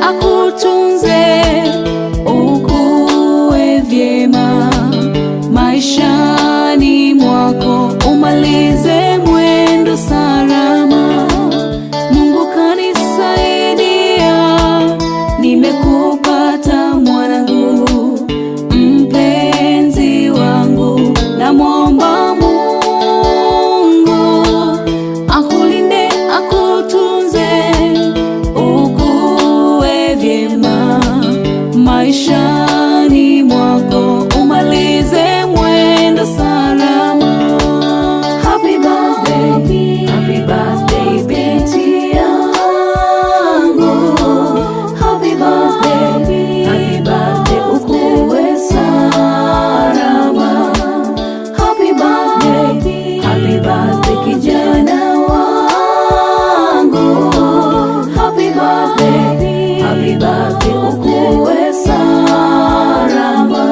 akutunze, ukue vyema maishani mwako, umalize mwendo salama. Mungu kanisaidia, nimekupata mwanangu, mpenzi wangu. Namwomba Mungu akulinde, akutunze, ukue vyema maishani mwako, umalize mwendo salama. Happy birthday, happy birthday binti yangu. Happy birthday, happy birthday, ukue salama. Happy birthday, happy birthday kijana wangu. Happy birthday, happy birthday, ukue salama.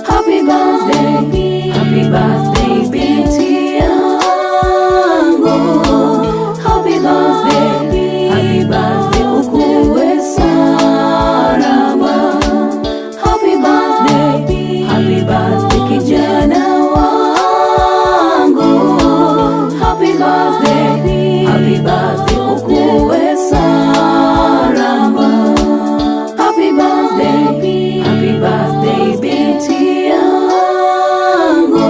Happy birthday, happy birthday binti yangu. Happy birthday, happy birthday, ukue salama. Happy birthday, happy birthday kijana wangu. Happy birthday, happy birthday, ukue salama. Happy birthday, happy birthday binti yangu.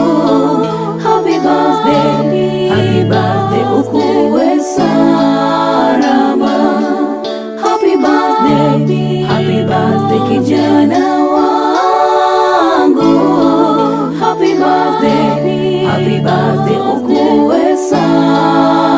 Happy birthday, happy birthday, ukue salama. Happy birthday, happy birthday kijana wangu. Happy birthday, happy birthday, ukue salama.